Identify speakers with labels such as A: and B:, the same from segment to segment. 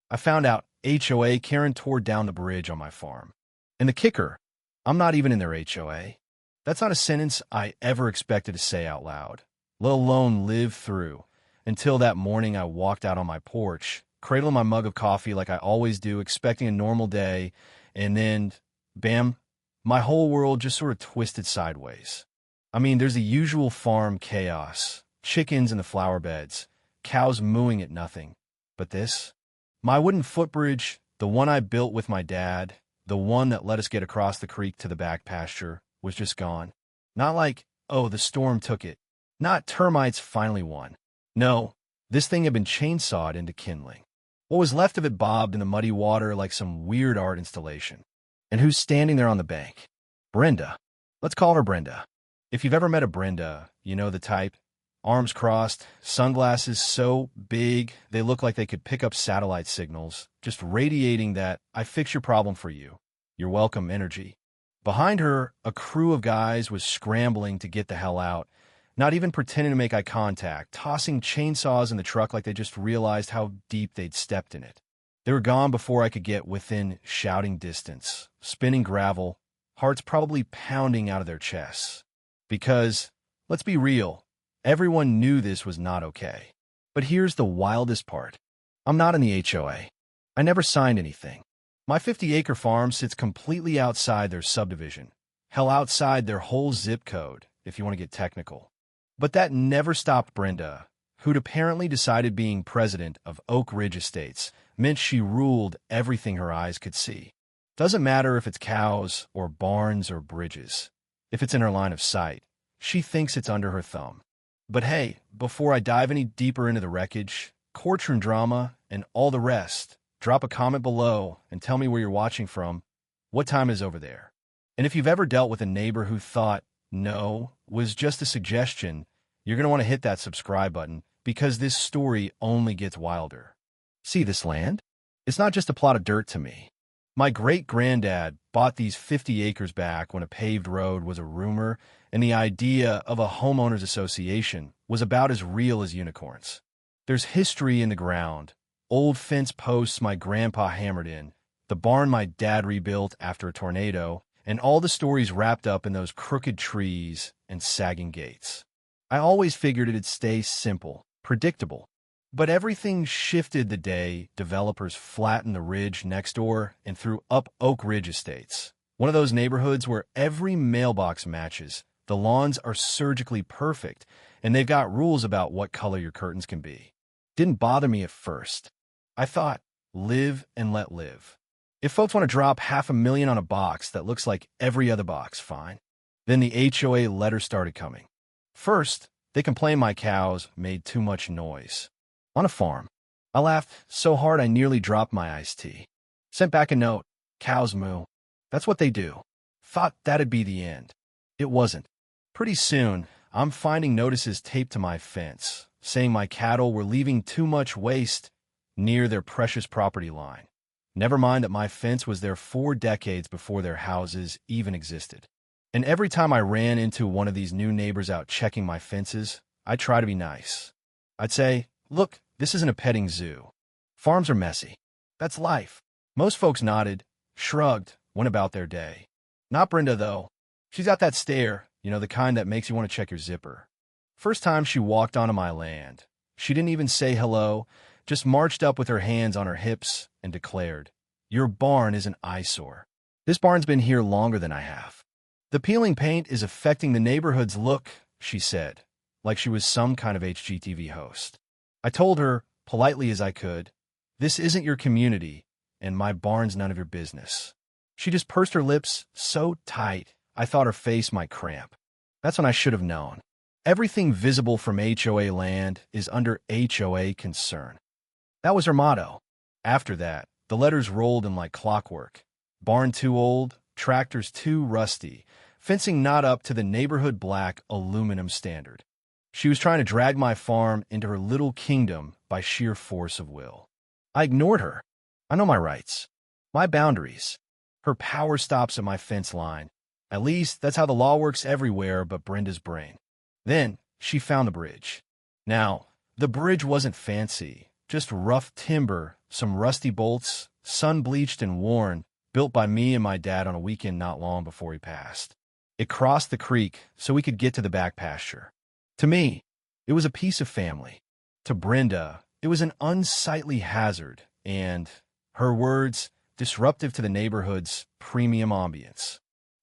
A: I found out HOA Karen tore down the bridge on my farm. And the kicker, I'm not even in their HOA. That's not a sentence I ever expected to say out loud, let alone live through, until that morning I walked out on my porch, cradling my mug of coffee like I always do, expecting a normal day, and then, bam, my whole world just sort of twisted sideways. I mean, there's the usual farm chaos, chickens in the flower beds, cows mooing at nothing. But this? My wooden footbridge, the one I built with my dad, the one that let us get across the creek to the back pasture, was just gone. Not like, oh, the storm took it. Not termites finally won. No, this thing had been chainsawed into kindling. What was left of it bobbed in the muddy water like some weird art installation. And who's standing there on the bank? Brenda. Let's call her Brenda. If you've ever met a Brenda, you know the type. Arms crossed, sunglasses so big they look like they could pick up satellite signals, just radiating that I fix your problem for you. You're welcome energy. Behind her, a crew of guys was scrambling to get the hell out, not even pretending to make eye contact, tossing chainsaws in the truck like they just realized how deep they'd stepped in it. They were gone before I could get within shouting distance, spinning gravel, hearts probably pounding out of their chests. Because, let's be real, everyone knew this was not okay. But here's the wildest part. I'm not in the HOA. I never signed anything. My 50-acre farm sits completely outside their subdivision. Hell, outside their whole zip code, if you want to get technical. But that never stopped Brenda, who'd apparently decided being president of Oak Ridge Estates meant she ruled everything her eyes could see. Doesn't matter if it's cows or barns or bridges. If it's in her line of sight, she thinks it's under her thumb. But hey, before I dive any deeper into the wreckage, courtroom drama, and all the rest, drop a comment below and tell me where you're watching from. What time is over there? And if you've ever dealt with a neighbor who thought no was just a suggestion, you're going to want to hit that subscribe button because this story only gets wilder. See this land? It's not just a plot of dirt to me. My great-granddad bought these 50 acres back when a paved road was a rumor and the idea of a homeowners association was about as real as unicorns. There's history in the ground, old fence posts my grandpa hammered in, the barn my dad rebuilt after a tornado, and all the stories wrapped up in those crooked trees and sagging gates. I always figured it'd stay simple, predictable. But everything shifted the day developers flattened the ridge next door and threw up Oak Ridge Estates, one of those neighborhoods where every mailbox matches, the lawns are surgically perfect, and they've got rules about what color your curtains can be. Didn't bother me at first. I thought, live and let live. If folks want to drop $500,000 on a box that looks like every other box, fine. Then the HOA letters started coming. First, they complained my cows made too much noise. On a farm. I laughed so hard I nearly dropped my iced tea. Sent back a note. Cows moo. That's what they do. Thought that'd be the end. It wasn't. Pretty soon, I'm finding notices taped to my fence, saying my cattle were leaving too much waste near their precious property line. Never mind that my fence was there 4 decades before their houses even existed. And every time I ran into one of these new neighbors out checking my fences, I'd try to be nice. I'd say, look, this isn't a petting zoo. Farms are messy. That's life. Most folks nodded, shrugged, went about their day. Not Brenda, though. She's got that stare, the kind that makes you want to check your zipper. First time she walked onto my land, she didn't even say hello, just marched up with her hands on her hips and declared, "Your barn is an eyesore. This barn's been here longer than I have. The peeling paint is affecting the neighborhood's look," she said, like she was some kind of HGTV host. I told her, politely as I could, "This isn't your community, and my barn's none of your business." She just pursed her lips so tight, I thought her face might cramp. That's when I should have known. Everything visible from HOA land is under HOA concern. That was her motto. After that, the letters rolled in like clockwork. Barn too old, tractors too rusty, fencing not up to the neighborhood black aluminum standard. She was trying to drag my farm into her little kingdom by sheer force of will. I ignored her. I know my rights, my boundaries. Her power stops at my fence line. At least that's how the law works everywhere but Brenda's brain. Then she found the bridge. Now, the bridge wasn't fancy, just rough timber some rusty bolts, sun-bleached and worn, built by me and my dad on a weekend not long before he passed. It crossed the creek so we could get to the back pasture. To me, it was a piece of family. To Brenda, it was an unsightly hazard and, her words, disruptive to the neighborhood's premium ambience.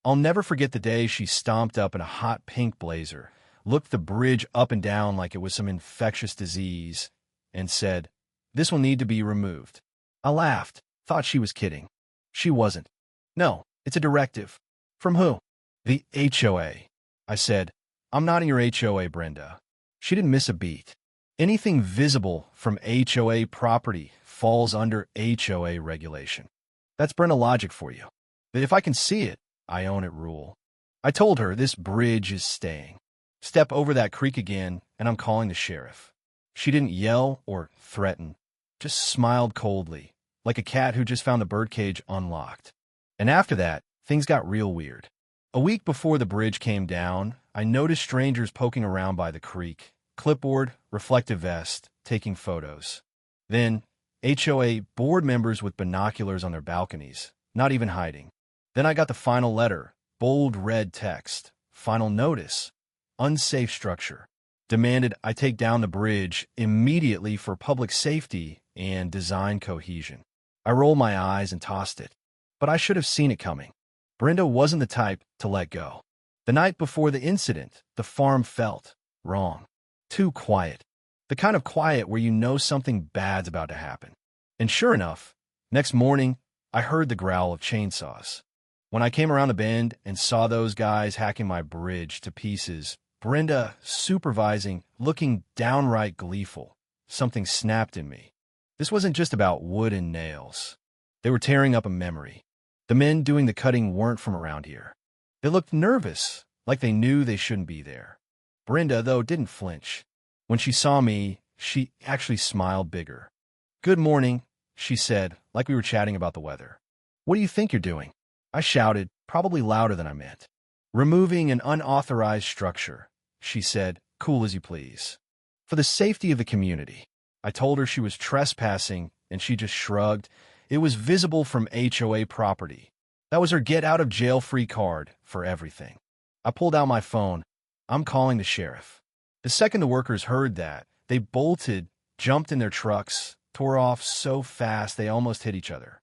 A: I'll never forget the day she stomped up in a hot pink blazer, looked the bridge up and down like it was some infectious disease, and said, "This will need to be removed." I laughed, thought she was kidding. She wasn't. "No, it's a directive." "From who?" "The HOA." I said, "I'm not in your HOA, Brenda." She didn't miss a beat. "Anything visible from HOA property falls under HOA regulation. That's Brenda logic for you. But if I can see it, I own it rule." I told her this bridge is staying. Step over that creek again, and I'm calling the sheriff. She didn't yell or threaten, just smiled coldly, like a cat who just found the birdcage unlocked. And after that, things got real weird. A week before the bridge came down, I noticed strangers poking around by the creek, clipboard, reflective vest, taking photos. Then, HOA board members with binoculars on their balconies, not even hiding. Then I got the final letter, bold red text, final notice, unsafe structure. Demanded I take down the bridge immediately for public safety and design cohesion. I rolled my eyes and tossed it. But I should have seen it coming. Brenda wasn't the type to let go. The night before the incident, the farm felt wrong. Too quiet. The kind of quiet where you know something bad's about to happen. And sure enough, next morning, I heard the growl of chainsaws. When I came around the bend and saw those guys hacking my bridge to pieces, Brenda supervising, looking downright gleeful, something snapped in me. This wasn't just about wood and nails. They were tearing up a memory. The men doing the cutting weren't from around here. They looked nervous, like they knew they shouldn't be there. Brenda, though, didn't flinch. When she saw me, she actually smiled bigger. "Good morning," she said, like we were chatting about the weather. "What do you think you're doing?" I shouted, probably louder than I meant. "Removing an unauthorized structure," she said, cool as you please. "For the safety of the community." I told her she was trespassing, and she just shrugged. It was visible from HOA property. That was her get-out-of-jail-free card for everything. I pulled out my phone. I'm calling the sheriff. The second the workers heard that, they bolted, jumped in their trucks, tore off so fast they almost hit each other.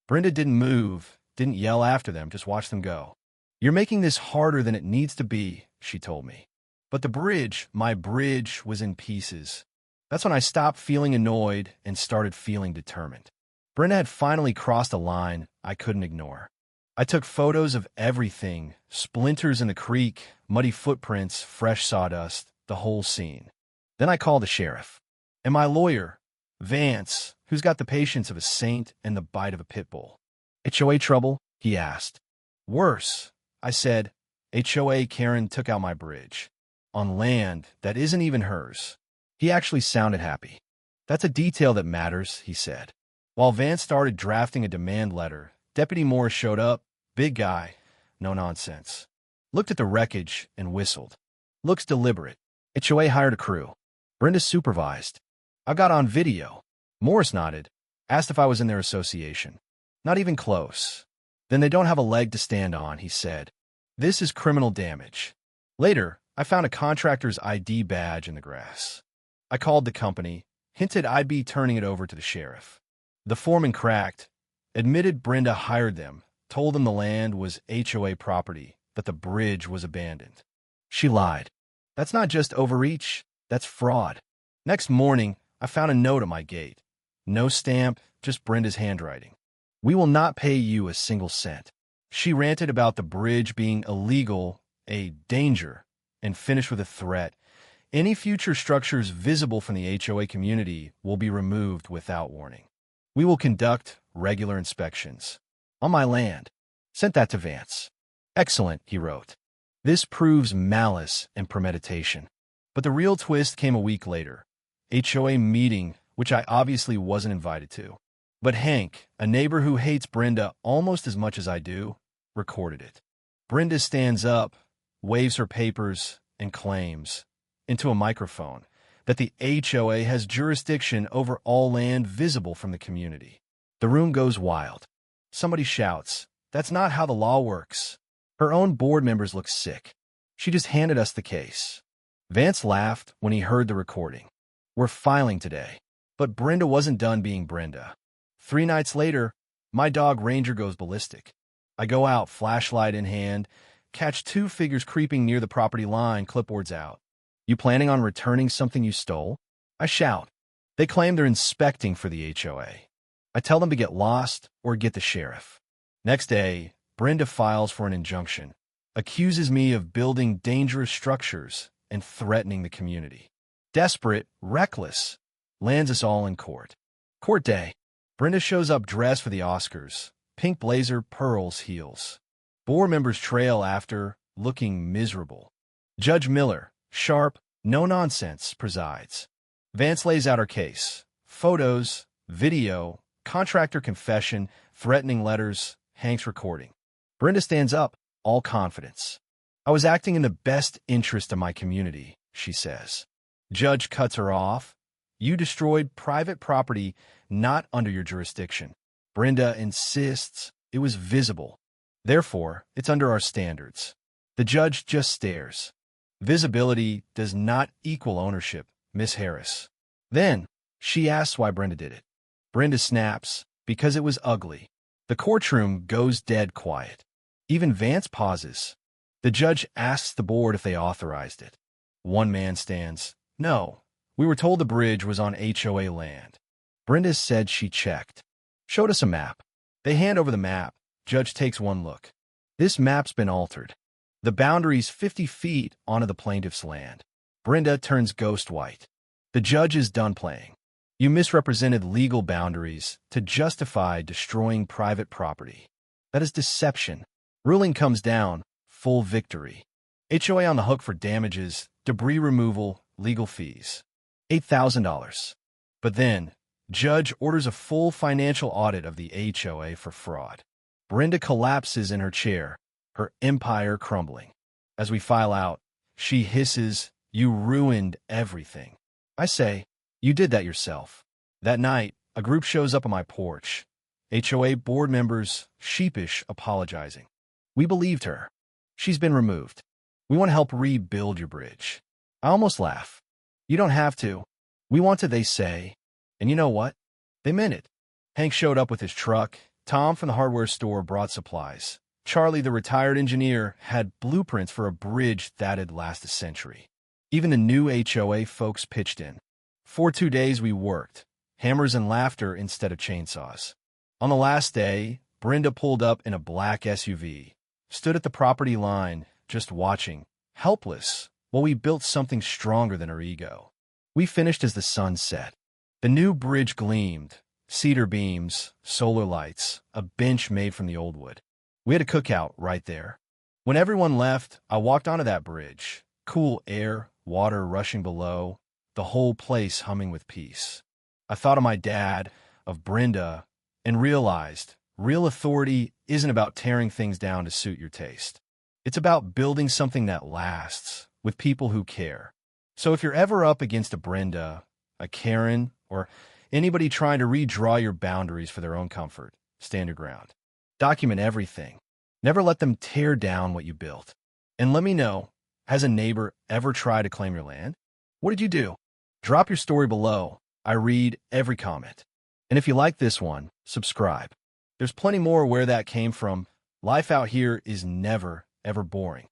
A: Brenda didn't move, didn't yell after them, just watched them go. "You're making this harder than it needs to be," she told me. But the bridge, my bridge, was in pieces. That's when I stopped feeling annoyed and started feeling determined. Brenda had finally crossed a line I couldn't ignore. I took photos of everything, splinters in the creek, muddy footprints, fresh sawdust, the whole scene. Then I called the sheriff. And my lawyer, Vance, who's got the patience of a saint and the bite of a pit bull. "HOA trouble?" he asked. "Worse," I said. "HOA Karen took out my bridge. On land that isn't even hers." He actually sounded happy. "That's a detail that matters," he said. While Vance started drafting a demand letter, Deputy Morris showed up, big guy, no nonsense. Looked at the wreckage and whistled. "Looks deliberate." HOA hired a crew. Brenda supervised. "I got on video." Morris nodded, asked if I was in their association. "Not even close." "Then they don't have a leg to stand on," he said. "This is criminal damage." Later, I found a contractor's ID badge in the grass. I called the company, hinted I'd be turning it over to the sheriff. The foreman cracked, admitted Brenda hired them, told them the land was HOA property, that the bridge was abandoned. She lied. That's not just overreach, that's fraud. Next morning, I found a note at my gate. No stamp, just Brenda's handwriting. "We will not pay you a single cent." She ranted about the bridge being illegal, a danger, and finished with a threat. Any future structures visible from the HOA community will be removed without warning. "We will conduct regular inspections." On my land. Sent that to Vance. "Excellent," he wrote. "This proves malice and premeditation." But the real twist came a week later. HOA meeting, which I obviously wasn't invited to. But Hank, a neighbor who hates Brenda almost as much as I do, recorded it. Brenda stands up, waves her papers, and claims, into a microphone, that the HOA has jurisdiction over all land visible from the community. The room goes wild. Somebody shouts, "That's not how the law works." Her own board members look sick. She just handed us the case. Vance laughed when he heard the recording. "We're filing today." But Brenda wasn't done being Brenda. 3 nights later, my dog Ranger goes ballistic. I go out, flashlight in hand, catch 2 figures creeping near the property line, clipboards out. "You planning on returning something you stole?" I shout. They claim they're inspecting for the HOA. I tell them to get lost or get the sheriff. Next day, Brenda files for an injunction, accuses me of building dangerous structures and threatening the community. Desperate, reckless, lands us all in court. Court day. Brenda shows up dressed for the Oscars. Pink blazer, pearls, heels. Board members trail after, looking miserable. Judge Miller, sharp, no nonsense, presides. Vance lays out her case. Photos, video, contractor confession, threatening letters, Hank's recording. Brenda stands up, all confidence. "I was acting in the best interest of my community," she says. Judge cuts her off. "You destroyed private property not under your jurisdiction." Brenda insists it was visible. Therefore, it's under our standards. The judge just stares. "Visibility does not equal ownership, Miss Harris." Then, she asks why Brenda did it. Brenda snaps, "Because it was ugly." The courtroom goes dead quiet. Even Vance pauses. The judge asks the board if they authorized it. One man stands. "No, we were told the bridge was on HOA land." Brenda said she checked. "Showed us a map." They hand over the map. Judge takes one look. "This map's been altered. The boundary's 50 feet onto the plaintiff's land." Brenda turns ghost white. The judge is done playing. "You misrepresented legal boundaries to justify destroying private property. That is deception." Ruling comes down, full victory. HOA on the hook for damages, debris removal, legal fees. $8,000. But then, judge orders a full financial audit of the HOA for fraud. Brenda collapses in her chair, her empire crumbling. As we file out, she hisses, "You ruined everything." I say, "You did that yourself." That night, a group shows up on my porch. HOA board members, sheepish, apologizing. "We believed her. She's been removed. We want to help rebuild your bridge." I almost laugh. "You don't have to. We want to," they say. And you know what? They meant it. Hank showed up with his truck. Tom from the hardware store brought supplies. Charlie, the retired engineer, had blueprints for a bridge that'd last a century. Even the new HOA folks pitched in. For 2 days we worked. Hammers and laughter instead of chainsaws. On the last day, Brenda pulled up in a black SUV, stood at the property line, just watching, helpless, while we built something stronger than her ego. We finished as the sun set. The new bridge gleamed, cedar beams, solar lights, a bench made from the old wood. We had a cookout right there. When everyone left, I walked onto that bridge. Cool air, water rushing below, the whole place humming with peace. I thought of my dad, of Brenda, and realized real authority isn't about tearing things down to suit your taste. It's about building something that lasts, with people who care. So if you're ever up against a Brenda, a Karen, or anybody trying to redraw your boundaries for their own comfort, stand your ground. Document everything. Never let them tear down what you built. And let me know, has a neighbor ever tried to claim your land? What did you do? Drop your story below. I read every comment. And if you like this one, subscribe. There's plenty more where that came from. Life out here is never, ever boring.